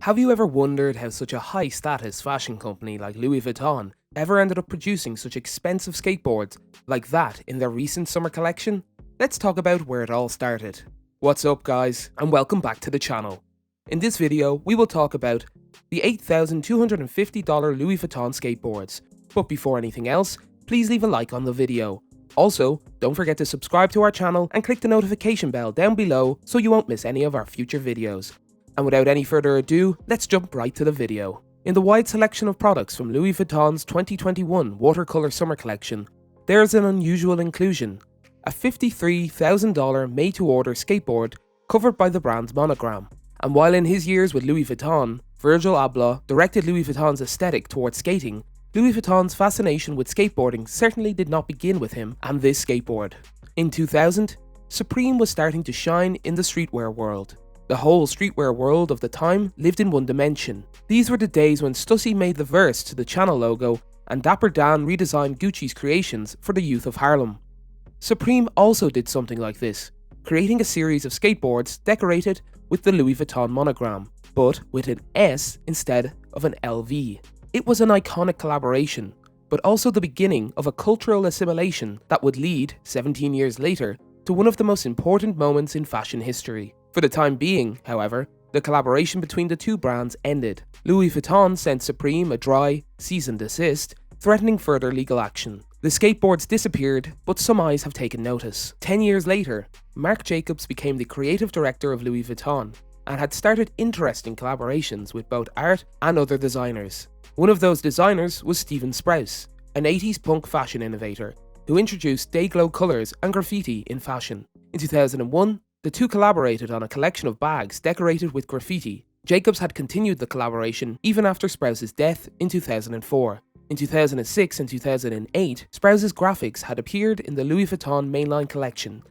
Have you ever wondered how such a high status fashion company like Louis Vuitton ever ended up producing such expensive skateboards like that in their recent summer collection? Let's talk about where it all started. What's up guys, and welcome back to the channel. In this video, we will talk about the $8,250 Louis Vuitton skateboards. But before anything else, please leave a like on the video. Also, don't forget to subscribe to our channel and click the notification bell down below so you won't miss any of our future videos. And without any further ado, let's jump right to the video. In the wide selection of products from Louis Vuitton's 2021 watercolor summer collection, there's an unusual inclusion: a $53,000 made-to-order skateboard covered by the brand's monogram. And while in his years with Louis Vuitton, Virgil Abloh directed Louis Vuitton's aesthetic towards skating, Louis Vuitton's fascination with skateboarding certainly did not begin with him and this skateboard. In 2000, Supreme was starting to shine in the streetwear world. The whole streetwear world of the time lived in one dimension. These were the days when Stussy made the verse to the channel logo and Dapper Dan redesigned Gucci's creations for the youth of Harlem. Supreme also did something like this, creating a series of skateboards decorated with the Louis Vuitton monogram, but with an S instead of an LV. It was an iconic collaboration, but also the beginning of a cultural assimilation that would lead, 17 years later, to one of the most important moments in fashion history. For the time being, however, the collaboration between the two brands ended. Louis Vuitton sent Supreme a dry cease and desist, threatening further legal action. The skateboards disappeared, but some eyes have taken notice. 10 years later, Marc Jacobs became the creative director of Louis Vuitton and had started interesting collaborations with both art and other designers. One of those designers was Steven Sprouse, an 80s punk fashion innovator who introduced day-glow colours and graffiti in fashion. In 2001, the two collaborated on a collection of bags decorated with graffiti. Jacobs had continued the collaboration even after Sprouse's death in 2004. In 2006 and 2008, Sprouse's graphics had appeared in the Louis Vuitton mainline collection,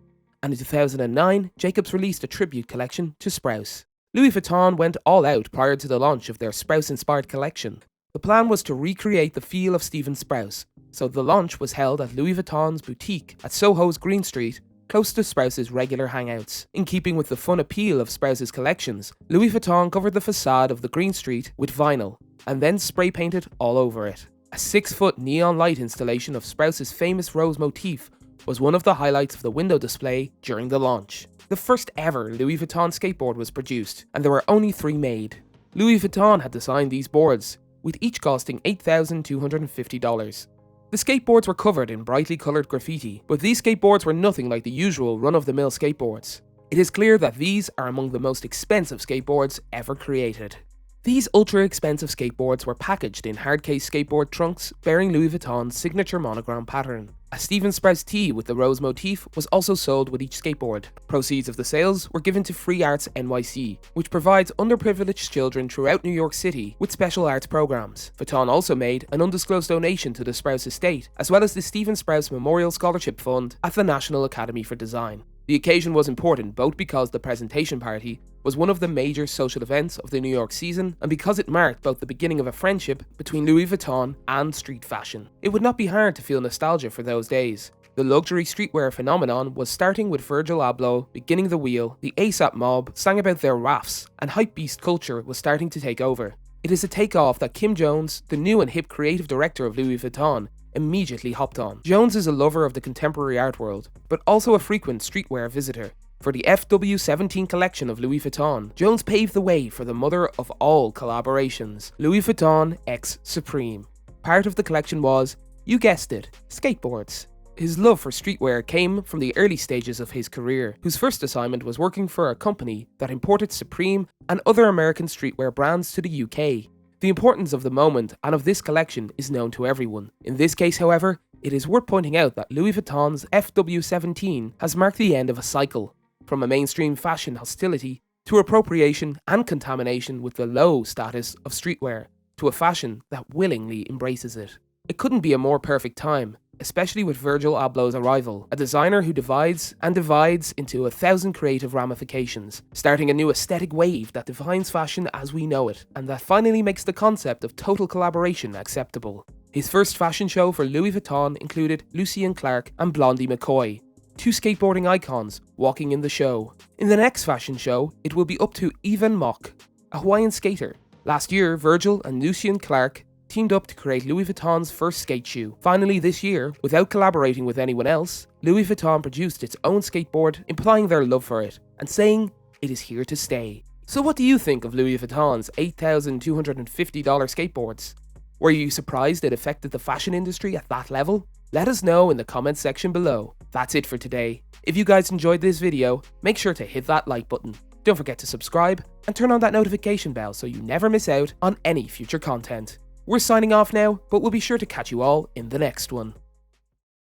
and in 2009, Jacobs released a tribute collection to Sprouse. Louis Vuitton went all out prior to the launch of their Sprouse-inspired collection. The plan was to recreate the feel of Steven Sprouse, so the launch was held at Louis Vuitton's boutique at Soho's Green Street, close to Sprouse's regular hangouts. In keeping with the fun appeal of Sprouse's collections, Louis Vuitton covered the facade of the Green Street with vinyl, and then spray painted all over it. A 6-foot neon light installation of Sprouse's famous rose motif was one of the highlights of the window display during the launch. The first ever Louis Vuitton skateboard was produced, and there were only 3 made. Louis Vuitton had designed these boards, with each costing $8,250. The skateboards were covered in brightly coloured graffiti, but these skateboards were nothing like the usual run-of-the-mill skateboards. It is clear that these are among the most expensive skateboards ever created. These ultra-expensive skateboards were packaged in hardcase skateboard trunks bearing Louis Vuitton's signature monogram pattern. A Steven Sprouse tee with the rose motif was also sold with each skateboard. Proceeds of the sales were given to Free Arts NYC, which provides underprivileged children throughout New York City with special arts programs. Vuitton also made an undisclosed donation to the Sprouse estate, as well as the Steven Sprouse Memorial Scholarship Fund at the National Academy for Design. The occasion was important both because the presentation party was one of the major social events of the New York season and because it marked both the beginning of a friendship between Louis Vuitton and street fashion. It would not be hard to feel nostalgia for those days. The luxury streetwear phenomenon was starting with Virgil Abloh beginning the wheel, the ASAP mob sang about their rafts, and hypebeast culture was starting to take over. It is a takeoff that Kim Jones, the new and hip creative director of Louis Vuitton, immediately hopped on. Jones is a lover of the contemporary art world, but also a frequent streetwear visitor. For the FW17 collection of Louis Vuitton, Jones paved the way for the mother of all collaborations, Louis Vuitton x Supreme. Part of the collection was, you guessed it, skateboards. His love for streetwear came from the early stages of his career, whose first assignment was working for a company that imported Supreme and other American streetwear brands to the UK. The importance of the moment and of this collection is known to everyone. In this case, however, it is worth pointing out that Louis Vuitton's FW17 has marked the end of a cycle, from a mainstream fashion hostility to appropriation and contamination with the low status of streetwear, to a fashion that willingly embraces it. It couldn't be a more perfect time, especially with Virgil Abloh's arrival, a designer who divides into 1,000 creative ramifications, starting a new aesthetic wave that defines fashion as we know it, and that finally makes the concept of total collaboration acceptable. His first fashion show for Louis Vuitton included Lucien Clark and Blondie McCoy, 2 skateboarding icons walking in the show. In the next fashion show, it will be up to Yvan Mock, a Hawaiian skater. Last year, Virgil and Lucien Clark teamed up to create Louis Vuitton's first skate shoe. Finally this year, without collaborating with anyone else, Louis Vuitton produced its own skateboard, implying their love for it, and saying it is here to stay. So what do you think of Louis Vuitton's $8,250 skateboards? Were you surprised it affected the fashion industry at that level? Let us know in the comments section below. That's it for today. If you guys enjoyed this video, make sure to hit that like button. Don't forget to subscribe and turn on that notification bell so you never miss out on any future content. We're signing off now, but we'll be sure to catch you all in the next one.